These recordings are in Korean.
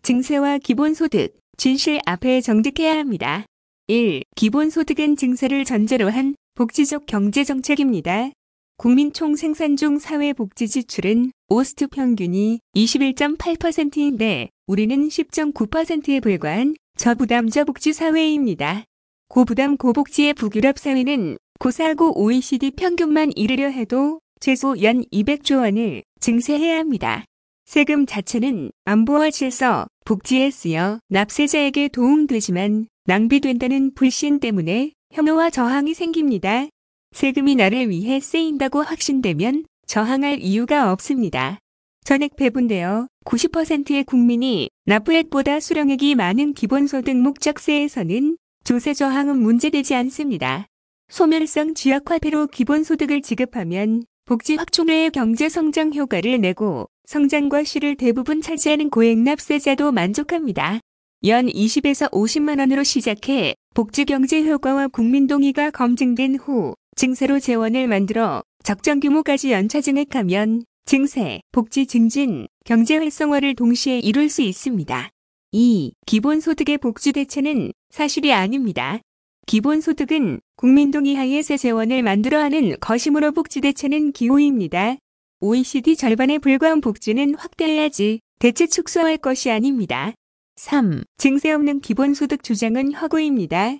증세와 기본소득, 진실 앞에 정직해야 합니다. 1. 기본소득은 증세를 전제로 한 복지적 경제정책입니다. 국민 총 생산 중 사회복지 지출은 오스트 평균이 21.8%인데 우리는 10.9%에 불과한 저부담자 복지 사회입니다. 고부담 고복지의 북유럽 사회는 고사하고 OECD 평균만 이르려 해도 최소 연 200조 원을 증세해야 합니다. 세금 자체는 안보와 질서, 복지에 쓰여 납세자에게 도움되지만 낭비된다는 불신 때문에 혐오와 저항이 생깁니다. 세금이 나를 위해 쓰인다고 확신되면 저항할 이유가 없습니다. 전액 배분되어 90%의 국민이 납부액보다 수령액이 많은 기본소득 목적세에서는 조세 저항은 문제되지 않습니다. 소멸성 지역화폐로 기본소득을 지급하면 복지 확충의 경제성장 효과를 내고 성장과 실을 대부분 차지하는 고액납세자도 만족합니다. 연 20에서 50만 원으로 시작해 복지 경제 효과와 국민 동의가 검증된 후 증세로 재원을 만들어 적정 규모까지 연차 증액하면 증세, 복지 증진, 경제 활성화를 동시에 이룰 수 있습니다. 2. 기본소득의 복지 대체는 사실이 아닙니다. 기본소득은 국민 동의 하에 새 재원을 만들어 하는 것이므로 복지 대체는 기호입니다. OECD 절반에 불과한 복지는 확대해야지 대체 축소할 것이 아닙니다. 3. 증세 없는 기본소득 주장은 허구입니다.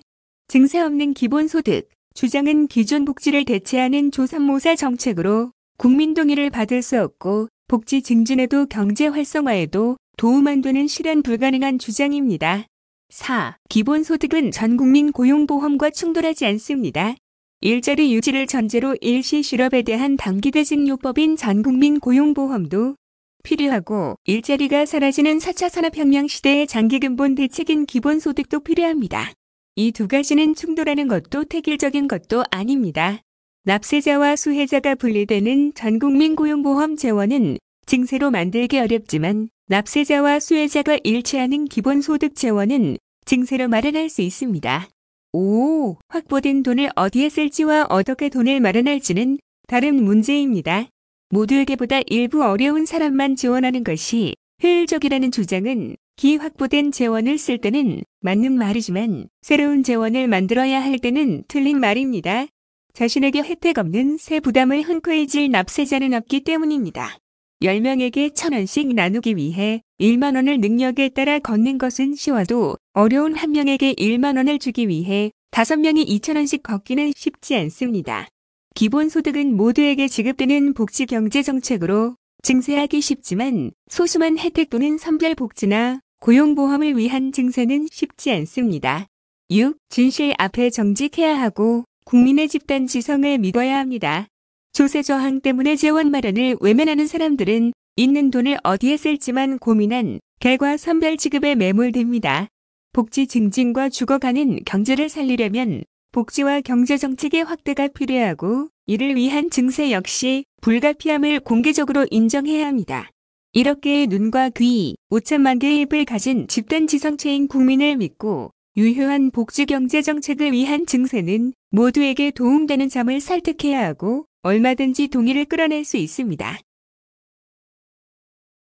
증세 없는 기본소득 주장은 기존 복지를 대체하는 조삼모사 정책으로 국민 동의를 받을 수 없고 복지 증진에도 경제 활성화에도 도움 안 되는 실현 불가능한 주장입니다. 4. 기본소득은 전국민 고용보험과 충돌하지 않습니다. 일자리 유지를 전제로 일시 실업에 대한 단기대직요법인 전국민 고용보험도 필요하고 일자리가 사라지는 4차 산업혁명 시대의 장기근본 대책인 기본소득도 필요합니다. 이 두 가지는 충돌하는 것도 획일적인 것도 아닙니다. 납세자와 수혜자가 분리되는 전국민 고용보험 재원은 증세로 만들기 어렵지만 납세자와 수혜자가 일치하는 기본소득 재원은 증세로 마련할 수 있습니다. 5. 확보된 돈을 어디에 쓸지와 어떻게 돈을 마련할지는 다른 문제입니다. 모두에게보다 일부 어려운 사람만 지원하는 것이 효율적이라는 주장은 기확보된 재원을 쓸 때는 맞는 말이지만 새로운 재원을 만들어야 할 때는 틀린 말입니다. 자신에게 혜택 없는 세 부담을 흔쾌히 질 납세자는 없기 때문입니다. 10명에게 1,000원씩 나누기 위해 1만 원을 능력에 따라 걷는 것은 쉬워도 어려운 한 명에게 1만 원을 주기 위해 5명이 2,000원씩 걷기는 쉽지 않습니다. 기본소득은 모두에게 지급되는 복지경제정책으로 증세하기 쉽지만 소수만 혜택 또는 선별복지나 고용보험을 위한 증세는 쉽지 않습니다. 6. 진실 앞에 정직해야 하고 국민의 집단 지성을 믿어야 합니다. 조세 저항 때문에 재원 마련을 외면하는 사람들은 있는 돈을 어디에 쓸지만 고민한 결과 선별 지급에 매몰됩니다. 복지 증진과 죽어가는 경제를 살리려면 복지와 경제정책의 확대가 필요하고 이를 위한 증세 역시 불가피함을 공개적으로 인정해야 합니다. 1억 개의 눈과 귀, 5천만 개의 입을 가진 집단 지성체인 국민을 믿고 유효한 복지 경제정책을 위한 증세는 모두에게 도움되는 점을 설득해야 하고 얼마든지 동의를 끌어낼 수 있습니다.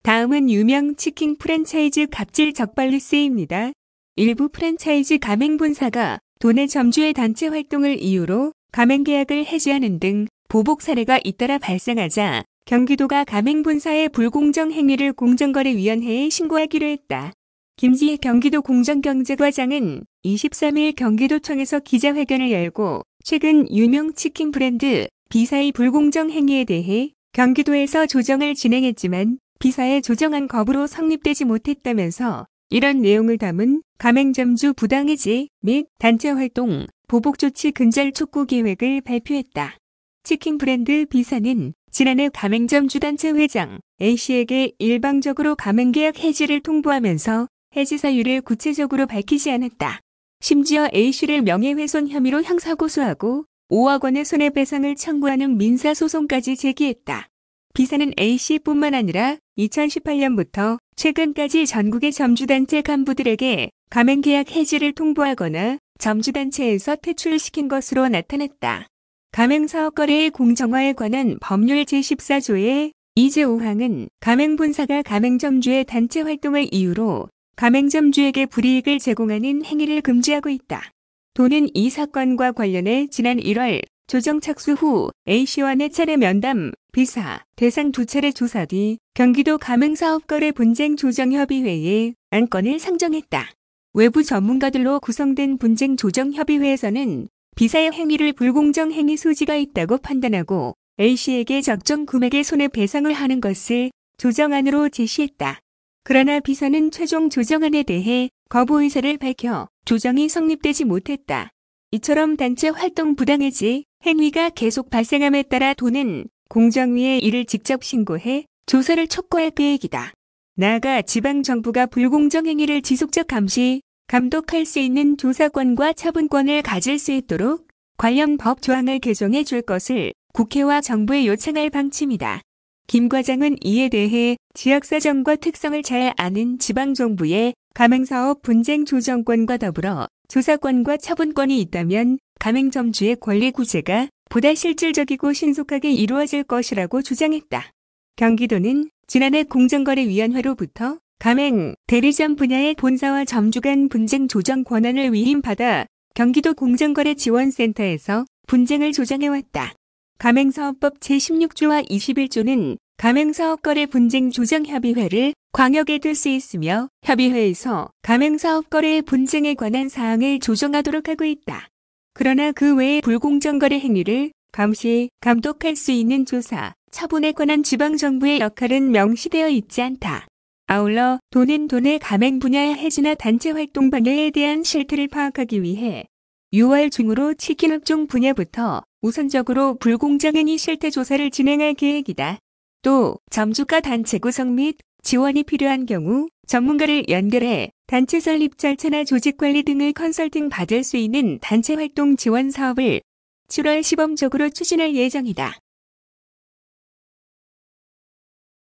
다음은 유명 치킨 프랜차이즈 갑질 적발 뉴스입니다. 일부 프랜차이즈 가맹본사가 도내 점주의 단체 활동을 이유로 가맹계약을 해지하는 등 보복 사례가 잇따라 발생하자 경기도가 가맹본사의 불공정 행위를 공정거래위원회에 신고하기로 했다. 김지혜 경기도 공정경제과장은 23일 경기도청에서 기자회견을 열고 최근 유명 치킨 브랜드 비사의 불공정 행위에 대해 경기도에서 조정을 진행했지만 비사의 조정안 거부로 성립되지 못했다면서 이런 내용을 담은 가맹점주 부당해지 및 단체활동 보복조치 근절 촉구 계획을 발표했다. 치킨 브랜드 비사는 지난해 가맹점주단체 회장 A씨에게 일방적으로 가맹계약 해지를 통보하면서 해지 사유를 구체적으로 밝히지 않았다. 심지어 A씨를 명예훼손 혐의로 형사고소하고 5억 원의 손해배상을 청구하는 민사소송까지 제기했다. 비사는 A씨뿐만 아니라 2018년부터 최근까지 전국의 점주단체 간부들에게 가맹계약 해지를 통보하거나 점주단체에서 퇴출시킨 것으로 나타났다. 가맹사업거래의 공정화에 관한 법률 제14조의 2제 5항은 가맹본사가 가맹점주의 단체 활동을 이유로 가맹점주에게 불이익을 제공하는 행위를 금지하고 있다. 도는 이 사건과 관련해 지난 1월 조정 착수 후 A씨와 4차례 면담, 비사, 대상 2차례 조사 뒤 경기도 가맹사업거래 분쟁조정협의회에 안건을 상정했다. 외부 전문가들로 구성된 분쟁조정협의회에서는 비사의 행위를 불공정 행위 소지가 있다고 판단하고 A씨에게 적정 금액의 손해배상을 하는 것을 조정안으로 제시했다. 그러나 비사는 최종 조정안에 대해 거부 의사를 밝혀 조정이 성립되지 못했다. 이처럼 단체 활동 부당해지 행위가 계속 발생함에 따라 도는 공정위에 이를 직접 신고해 조사를 촉구할 계획이다. 나아가 지방정부가 불공정 행위를 지속적 감시, 감독할 수 있는 조사권과 처분권을 가질 수 있도록 관련 법 조항을 개정해 줄 것을 국회와 정부에 요청할 방침이다. 김 과장은 이에 대해 지역사정과 특성을 잘 아는 지방정부의 가맹사업 분쟁조정권과 더불어 조사권과 처분권이 있다면 가맹점주의 권리 구제가 보다 실질적이고 신속하게 이루어질 것이라고 주장했다. 경기도는 지난해 공정거래위원회로부터 가맹, 대리점 분야의 본사와 점주 간 분쟁 조정 권한을 위임받아 경기도 공정거래지원센터에서 분쟁을 조정해왔다. 가맹사업법 제16조와 21조는 가맹사업거래 분쟁조정협의회를 광역에 둘 수 있으며 협의회에서 가맹사업거래의 분쟁에 관한 사항을 조정하도록 하고 있다. 그러나 그 외의 불공정거래 행위를 감시, 감독할 수 있는 조사, 처분에 관한 지방정부의 역할은 명시되어 있지 않다. 아울러 도는 도내 가맹 분야의 해지나 단체 활동 방해에 대한 실태를 파악하기 위해 6월 중으로 치킨업종 분야부터 우선적으로 불공정행위 실태 조사를 진행할 계획이다. 또 점주가 단체 구성 및 지원이 필요한 경우 전문가를 연결해 단체 설립 절차나 조직 관리 등을 컨설팅 받을 수 있는 단체 활동 지원 사업을 7월 시범적으로 추진할 예정이다.